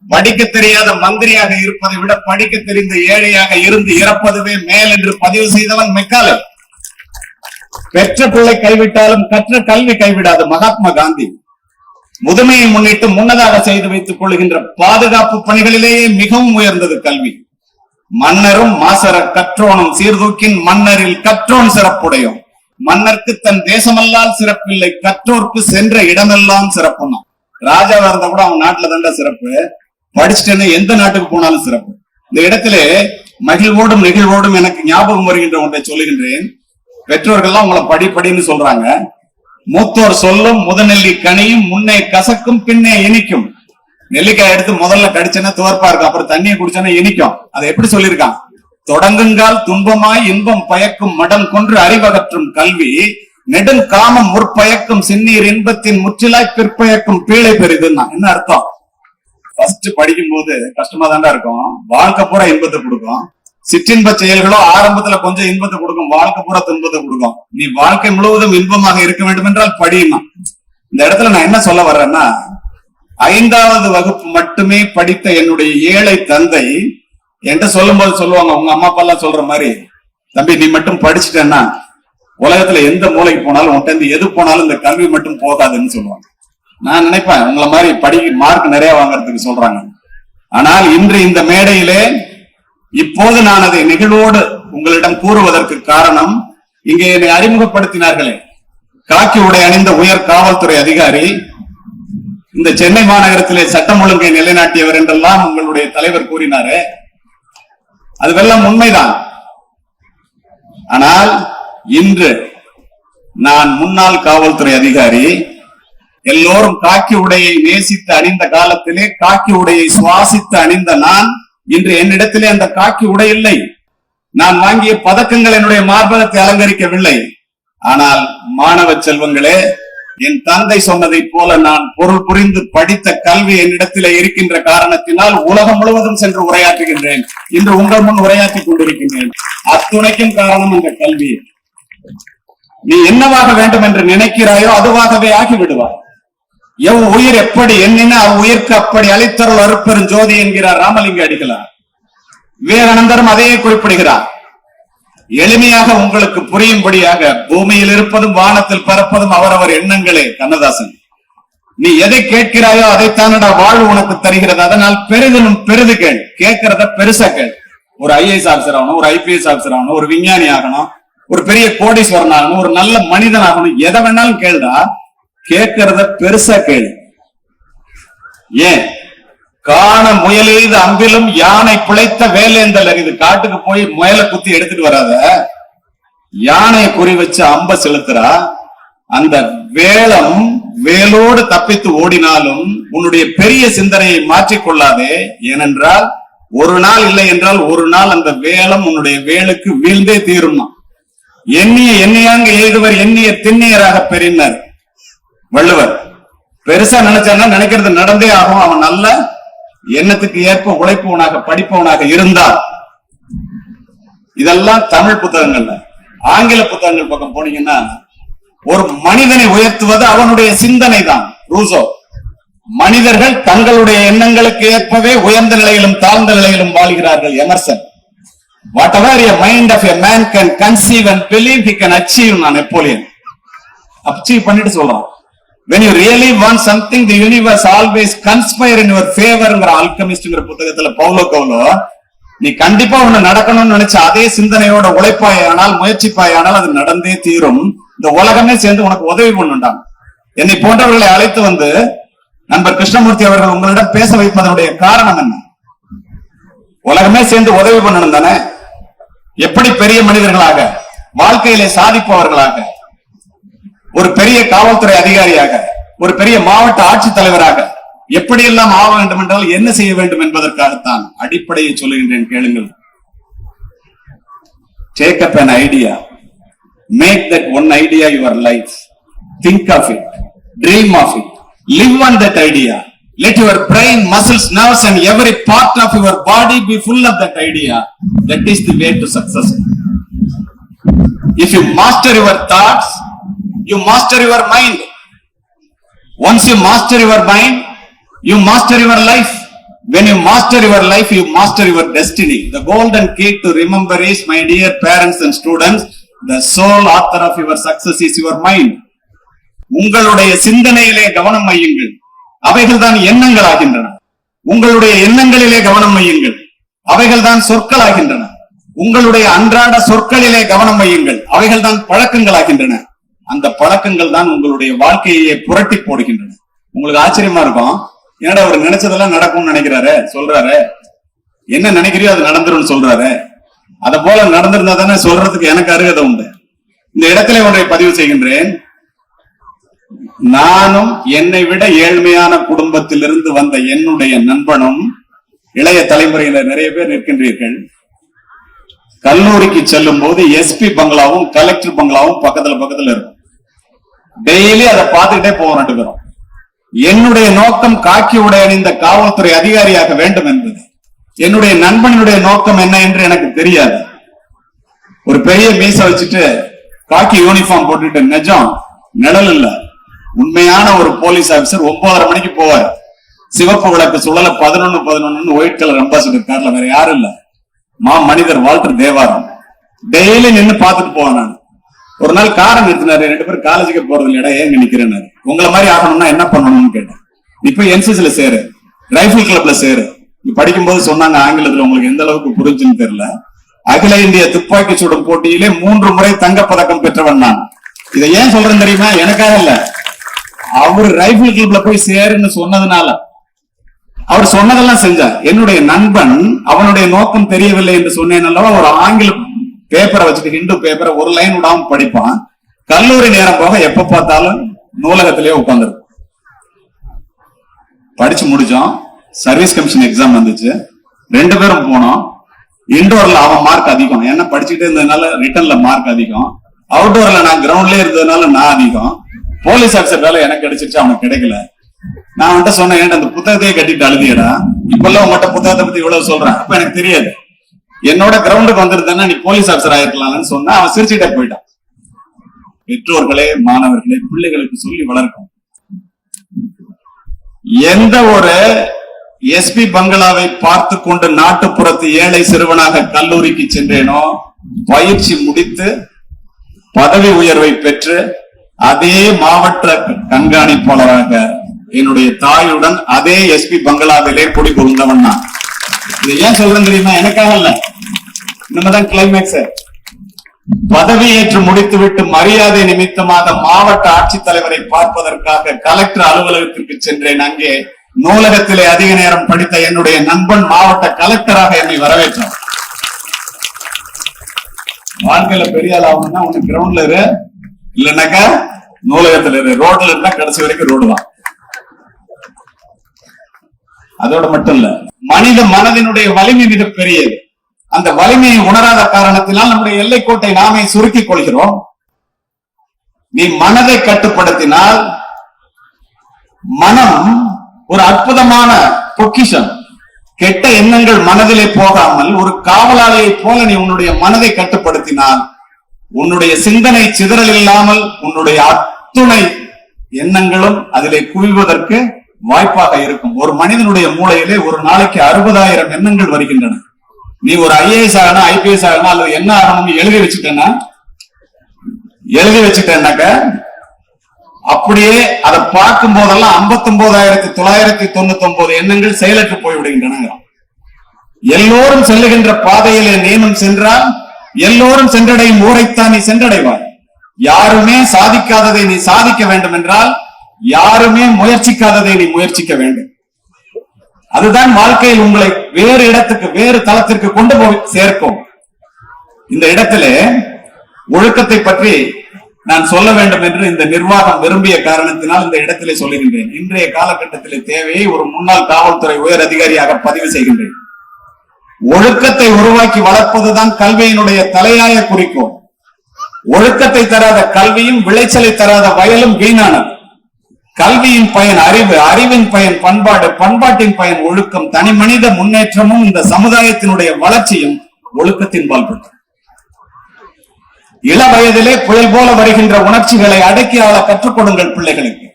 படிக்க தெரியாத மந்திரியாக இருப்பதை விட படிக்க தெரிந்த ஏழையாக இருந்து இறப்பதுவே மேல் என்று பதிவு செய்தவன் மெக்காலே. பெற்ற பிள்ளை கைவிட்டாலும் கற்ற கல்வி கைவிடாது மகாத்மா காந்தி. முதுமையை முன்னிட்டு முன்னதாக செய்து வைத்துக் கொள்கின்ற பாதுகாப்பு பணிகளிலேயே மிகவும் உயர்ந்தது கல்வி. மன்னரும் மாசர கற்றோனும் சீர்தூக்கின் மன்னரில் கற்றோன் சிறப்புடையும். மன்னருக்கு தன் தேசமல்லால் சிறப்பில்லை, கற்றோர்க்கு சென்ற இடமெல்லாம் சிறப்புனா. ராஜாவா இருந்தா கூட அவன் நாட்டுல தாண்டா சிறப்பு, படிச்சுட்டேன்னு எந்த நாட்டுக்கு போனாலும் சிறப்பு. இந்த இடத்திலே மகிழ்வோடும் நெகிழ்வோடும் எனக்கு ஞாபகம் வருகின்ற ஒன்றை சொல்லுகின்றேன். பெற்றோர்கள்லாம் உங்களை படின்னு சொல்றாங்க. மூத்தோர் சொல்லும் முதநெல்லி கனியும் முன்னே கசக்கும் பின்னே இனிக்கும். நெல்லிக்காய் எடுத்து முதல்ல கடிச்சேன்னா துவர்ப்பா இருக்கும், அப்புறம் தண்ணியை குடிச்சேன்னா இனிக்கும். அதை எப்படி சொல்லியிருக்கான்? தொடங்குங்கால் துன்பமாய் இன்பம் பயக்கும் மடம் கொன்று அறிவகற்றும் கல்வி நெடுங்காமம் முற்பயக்கும் சின்னீர் இன்பத்தின் முற்றிலாய் பிற்பயக்கும் பீழை பெரிதுன்னா என்ன அர்த்தம்? ஃபர்ஸ்ட் படிக்கும் போது கஷ்டமா தாண்டா இருக்கும், வாழ்க்கை பூரா இன்பத்தை கொடுக்கும். சிற்றின்ப செயல்களோ ஆரம்பத்துல கொஞ்சம் இன்பத்தை கொடுக்கும், வாழ்க்கை பூரா துன்பத்தை கொடுக்கும். நீ வாழ்க்கை முழுவதும் இன்பமாக இருக்க வேண்டும் என்றால் படியுமா. இந்த இடத்துல நான் என்ன சொல்ல வர்றேன்னா, 5வது வகுப்பு மட்டுமே படித்த என்னுடைய ஏழை தந்தை என்கிட்ட சொல்லும் போது சொல்லுவாங்க, உங்க அம்மா அப்பா எல்லாம் சொல்ற மாதிரி, தம்பி நீ மட்டும் படிச்சுட்டேன்னா உலகத்துல எந்த மூலைக்கு போனாலும் உன்கிட்ட எது போனாலும் இந்த கல்வி மட்டும் போகாதுன்னு சொல்லுவாங்க. நான் நினைப்பேன் உங்களை மாதிரி படிக்க மார்க் நிறைய வாங்கறதுக்கு சொல்றாங்க. ஆனால் இன்று இந்த மேடையிலே இப்போது நான் அதை நெகிழ்வோடு உங்களிடம் கூறுவதற்கு காரணம், இங்கே என்னை அறிமுகப்படுத்தினார்களே காக்கி உடை அணிந்த உயர் காவல்துறை அதிகாரி, இந்த சென்னை மாநகரத்திலே சட்டம் ஒழுங்கை நிலைநாட்டியவர் என்றெல்லாம் உங்களுடைய தலைவர் கூறினாரு. அதுவெல்லாம் உண்மைதான். ஆனால் இன்று நான் முன்னாள் காவல்துறை அதிகாரி, எல்லோரும் காக்கி உடையை நேசித்து அணிந்த காலத்திலே காக்கி உடையை சுவாசித்து அணிந்த நான் இன்று என்னிடத்திலே அந்த காக்கி உடை இல்லை. நான் வாங்கிய பதக்கங்கள் என்னுடைய மார்பகத்தை அலங்கரிக்கவில்லை. ஆனால் மாணவ செல்வங்களே, என் தந்தை சொன்னதை போல நான் பொருள் புரிந்து படித்த கல்வி என்னிடத்திலே இருக்கின்ற காரணத்தினால் உலகம் முழுவதும் சென்று உரையாற்றுகின்றேன். இன்று உங்கள் முன் உரையாற்றிக் கொண்டிருக்கின்றேன். அத்துணைக்கும் காரணம் இந்த கல்வி. நீ என்னவாக வேண்டும் என்று நினைக்கிறாயோ அதுவாகவே ஆகிவிடுவார். எவ் உயிர் எப்படி எண்ணின உயிர்க்கு அப்படி அளித்தருள் அருட்பெரும் ஜோதி என்கிறார் ராமலிங்க அடிகளார். விவேகானந்தரும் அதையே குறிப்பிடுகிறார். எளிமையாக உங்களுக்கு புரியும்படியாக, பூமியில் இருப்பதும் வானத்தில் பறப்பதும் அவரவர் எண்ணங்களே. கண்ணதாசன், நீ எதை கேட்கிறாயோ அதைத்தானடா வாழ்வு உனக்கு தருகிறது. அதனால் பெரிதிலும் பெரிது கேள், கேட்கிறத பெருசா கேள். ஒரு ஐஏஎஸ் ஆபிசர் ஆகணும், ஒரு ஐபிஎஸ் ஆபிசர் ஆகணும், ஒரு விஞ்ஞானி ஆகணும், ஒரு பெரிய கோடீஸ்வரன் ஆகணும், ஒரு நல்ல மனிதன் ஆகணும், எதை வேணாலும் கேள்டா, கேட்கிறத பெருசா கேளு. ஏன்? காண முயலெய்து அம்பிலும் யானை பிழைத்த வேலேந்தல் அறிது. காட்டுக்கு போய் முயலை குத்தி எடுத்துட்டு வராத, யானையை குறி வச்சு அம்ப செலுத்துறா. அந்த வேலம் வேலோடு தப்பித்து ஓடினாலும் உன்னுடைய பெரிய சிந்தனையை மாற்றிக்கொள்ளாதே. ஏனென்றால் ஒரு நாள் இல்லை என்றால் ஒரு நாள் அந்த வேலம் உன்னுடைய வேலுக்கு வீழ்ந்தே தீரும். எண்ணிய எண்ணியாங்க எய்துவர் எண்ணிய திண்ணியராக பெறினர் வள்ளுவர். பெருசா நினைச்சான்னா நினைக்கிறது நடந்தே ஆகும். அவன் நல்ல எண்ணத்துக்கு ஏற்ப உழைப்பவனாக படிப்பவனாக இருந்தால். இதெல்லாம் தமிழ் புத்தகங்கள்ல. ஆங்கில புத்தகங்கள் பக்கம் போனீங்கன்னா, ஒரு மனிதனை உயர்த்துவது அவனுடைய சிந்தனை தான். ரூசோ, மனிதர்கள் தங்களுடைய எண்ணங்களுக்கு ஏற்பவே உயர்ந்த நிலையிலும் தாழ்ந்த நிலையிலும் வாழ்கிறார்கள். Emerson, whatever a mind of a man can conceive and believe he can achieve. நான் நெப்போலியன் அச்சீவ் பண்ணிட்டு சொல்றான். When you really want something, the universe always conspire in your favor. ஆல்கமிஸ்ட்ங்கிற புத்தகத்துல பவுலோ கவுலோ, நீ கண்டிப்பா ஒண்ணு நடக்கணும்னு நினைச்ச அதே சிந்தனையோட உழைப்பாயானால், முயற்சிப்பாயானால் அது நடந்தே தீரும். இந்த உலகமே சேர்ந்து உனக்கு உதவி பண்ணுண்டாங்க. என்னை போன்றவர்களை அழைத்து வந்து நண்பர் கிருஷ்ணமூர்த்தி அவர்கள் உங்களிடம் பேச வைப்பதனுடைய காரணம் என்ன? உலகமே சேர்ந்து உதவி பண்ணணும் தானே. எப்படி பெரிய மனிதர்களாக, வாழ்க்கையிலே சாதிப்பவர்களாக, ஒரு பெரிய காவல்துறை அதிகாரியாக, ஒரு பெரிய மாவட்ட ஆட்சித்தலைவராக எப்படியெல்லாம் ஆக வேண்டும் என்றால் என்ன செய்ய வேண்டும் என்பதற்காகத்தான் அடிப்படையை சொல்லுகின்றேன். கேளுங்கள். Take up an idea, make that one idea your life, think of it, dream of it, live on that idea. Let your brain, muscles, nerves and every part of your body be full of that idea. That is the way to success. If you master your thoughts, you master your mind. Once you master your mind, you master your life. When you master your life, you master your destiny. The golden key to remember is, my dear parents and students, the sole author of your success is your mind. உங்களுடைய சிந்தனையிலே கவனம் வையுங்கள், அவைகள் தான் எண்ணங்கள் ஆகின்றன. உங்களுடைய எண்ணங்களிலே கவனம் வையுங்கள், அவைகள் தான் சொற்கள் ஆகின்றன. உங்களுடைய அன்றாட சொற்களிலே கவனம் வையுங்கள், அவைகள் தான் பழக்கங்கள் ஆகின்றன. அந்த பழக்கங்கள் தான் உங்களுடைய வாழ்க்கையை புரட்டி போடுகின்றன. உங்களுக்கு ஆச்சரியமா இருக்கும், ஏன்னா அவர் நினைச்சதெல்லாம் நடக்கும்னு நினைக்கிறாரு, சொல்றாரு. என்ன நினைக்கிறியோ அது நடந்துரும் சொல்றாரு. அத போல நடந்திருந்தா தானே சொல்றதுக்கு எனக்கு அருகதை உண்டு. இந்த இடத்துல ஒன்றை பதிவு செய்கின்றேன். நானும் என்னை விட ஏழ்மையான குடும்பத்திலிருந்து வந்த என்னுடைய நண்பனும், இளைய தலைமுறையினர் நிறைய பேர் நிற்கின்றீர்கள், கல்லூரிக்கு செல்லும் போது எஸ்பி பங்களாவும் கலெக்டர் பங்களாவும் பக்கத்துல இருக்கும். டெய்லி அதை பார்த்துக்கிட்டே போவோம் ரெண்டு பேரும். என்னுடைய நோக்கம் காக்கி உடை அணிந்த காவல்துறை அதிகாரியாக வேண்டும் என்பது. என்னுடைய நண்பனுடைய நோக்கம் என்ன என்று எனக்கு தெரியாது. ஒரு பெரிய மீச வச்சுட்டு காக்கி யூனிஃபார்ம் போட்டுட்டு, நிஜம் நிழல் இல்ல, உண்மையான ஒரு போலீஸ் ஆபீசர் 9:30 மணிக்கு போவார். சிவப்பு விளக்கு சுழல 11:11 ஒயிட் கலர் அம்பாசிடர் கார்ல, வேற யாரும் இல்ல, மனிதர் வால்டர் தேவாரம். டெய்லி நின்று பார்த்துட்டு போவேன் நான். ஒரு நாள் காரை நிறுத்தினாரு, 2 பேரும் காலேஜுக்கு போறது இல்லடா, ஏங்க நிக்கிறேன், உங்களை மாதிரி ஆகணும்னா என்ன பண்ணணும்னு கேட்டேன். இப்ப என்சிசில சேரு, ரைபிள் கிளப்ல சேரு. படிக்கும்போது சொன்னாங்க ஆங்கிலத்துல, உங்களுக்கு எந்த அளவுக்கு புரிஞ்சுன்னு தெரியல, அகில இந்திய துப்பாக்கி சுடும் போட்டியிலே 3 முறை தங்கப்பதக்கம் பெற்றவன் நான். இதை ஏன் சொல்றேன்னு தெரியுமா? எனக்காக இல்ல, அவரு ரைபிள் கிளப்ல போய் சேருன்னு சொன்னதுனால. அவர் சொன்னதெல்லாம் செஞ்சார். என்னுடைய நண்பன், அவனுடைய நோக்கம் தெரியவில்லை என்று சொன்னேன் அல்லவா, ஒரு ஆங்கில பேப்பரை வச்சுட்டு, ஹிந்து பேப்பரை ஒரு லைன் விடாம படிப்பான். கல்லூரி நேரம் போக எப்ப பார்த்தாலும் நூலகத்திலேயே உட்கார்ந்துருக்கும். படிச்சு முடிச்சோம், சர்வீஸ் கமிஷன் எக்ஸாம் வந்துச்சு, 2 பேரும் போனோம். இன்டோர்ல அவன் மார்க் அதிகம், ஏன்னா படிச்சுட்டே இருந்ததுனால ரிட்டர்ன்ல மார்க் அதிகம். அவுட்டோர்ல நான் கிரவுண்ட்லயே இருந்ததுனால நான் அதிகம். போலீஸ் ஆபீசர் வேலை எனக்கு கிடைச்சிருச்சு, அவனுக்கு கிடைக்கல. நான் அவன்கிட்ட சொன்னேன், ஏன்டா அந்த புத்தகத்தையே கட்டிட்டு அழுதியடா, இப்பெல்லாம் உங்ககிட்ட புத்தகத்தை பத்தி இவ்வளவு சொல்றேன், அப்ப எனக்கு தெரியாது, என்னோட கிரவுண்டுக்கு வந்திருந்தேன்னா நீ போலீஸ் ஆபீசர் ஆயிருக்கலாம்னு சொன்னா அவன் சிரிச்சுட்டே போயிட்டான். பெற்றோர்களே, மாணவர்களே, பிள்ளைகளுக்கு சொல்லி வளர்க்கும். எந்த ஒரு எஸ்பி பங்களாவை பார்த்து கொண்டு நாட்டுப்புறத்து ஏழை சிறுவனாக கல்லூரிக்கு சென்றேனோ, பயிற்சி முடித்து பதவி உயர்வை பெற்று அதே மாவட்ட கண்காணிப்பாளராக என்னுடைய தாயுடன் அதே எஸ்பி பங்களாவிலே குடிபுகுந்தவன் நான். இதை ஏன் சொல்றேன் தெரியுமா? எனக்காக இல்ல, நம்மதான் கிளைமேக்ஸ். பதவியேற்று முடித்துவிட்டு மரியாதை நிமித்தமாக மாவட்ட ஆட்சித்தலைவரை பார்ப்பதற்காக கலெக்டர் அலுவலகத்திற்கு சென்றேன். அங்கே நூலகத்திலே அதிக நேரம் படித்த என்னுடைய நண்பன் மாவட்ட கலெக்டராக என்னை வரவேற்றார். வாழ்க்கையில பெரிய ஆள் ஆகணும்னா உனக்கு கிரவுண்ட்ல இரு, இல்லைன்னாக்கா நூலகத்துல இரு. ரோட்ல இருந்தா கடைசி வரைக்கும் ரோடு தான். அதோட மட்டும் இல்ல, மனித மனதினுடைய வலிமை மிக பெரியது. அந்த வலிமையை உணராத காரணத்தினால் நம்முடைய எல்லைக்கோட்டை நாமே சுருக்கிக் கொள்கிறோம். நீ மனதை கட்டுப்படுத்தினால், மனம் ஒரு அற்புதமான பொக்கிஷம். கெட்ட எண்ணங்கள் மனதிலே போகாமல் ஒரு காவலாளியை போல நீ உன்னுடைய மனதை கட்டுப்படுத்தினால், உன்னுடைய சிந்தனை சிதறல் இல்லாமல் உன்னுடைய அத்துணை எண்ணங்களும் அதிலே குவிவதற்கு வாய்ப்பாக இருக்கும். ஒரு மனிதனுடைய மூளையிலே ஒரு நாளைக்கு 60,000 எண்ணங்கள் வருகின்றன. நீ ஒரு ஐஏஎஸ் ஆகணும், ஐபிஎஸ் ஆகணும், அல்லது என்ன ஆகணும் எழுதி வச்சுட்டேன்னாக்க அப்படியே அதை பார்க்கும் போதெல்லாம் 59,999 எண்ணங்கள் செயலற்று போய்விடுகின்றன. எல்லோரும் செல்லுகின்ற பாதையிலே நீனும் சென்றால் எல்லோரும் சென்றடையும் ஊரைத்தான் நீ சென்றடைவாய். யாருமே சாதிக்காததை நீ சாதிக்க வேண்டும் என்றால், யாருமே முயற்சிக்காததை நீ முயற்சிக்க வேண்டும். அதுதான் வாழ்க்கையில் உங்களை வேறு இடத்துக்கு, வேறு தளத்திற்கு கொண்டு போய் சேர்க்கும். இந்த இடத்திலே ஒழுக்கத்தை பற்றி நான் சொல்ல வேண்டும் என்று இந்த நிர்வாகம் விரும்பிய காரணத்தினால் இந்த இடத்திலே சொல்லுகின்றேன். இன்றைய காலகட்டத்திலே தேவையை ஒரு முன்னாள் காவல்துறை உயர் அதிகாரியாக பதிவு செய்கின்றேன். ஒழுக்கத்தை உருவாக்கி வளர்ப்பதுதான் கல்வியினுடைய தலையாய குறிக்கோள். ஒழுக்கத்தை தராத கல்வியும் விளைச்சலை தராத வயலும் வீணானது. கல்வியின் பயன் அறிவு, அறிவின் பயன் பண்பாடு, பண்பாட்டின் பயன் ஒழுக்கம். தனி மனித முன்னேற்றமும் இந்த சமுதாயத்தினுடைய வளர்ச்சியும் ஒழுக்கத்தின் பால்பட்டு. இள வயதிலே புயல் போல வருகின்ற உணர்ச்சிகளை அடக்கி ஆள கற்றுக் கொடுங்கள் பிள்ளைகளுக்கு.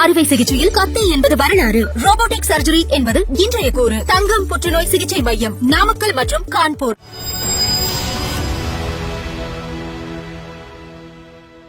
அறுவை சிகிச்சையில் கத்தி என்பது வரலாறு, ரோபோட்டிக் சர்ஜரி என்பது இன்றைய கூறு. தங்கம் புற்றுநோய் சிகிச்சை மையம், நாமக்கல் மற்றும் கான்பூர்.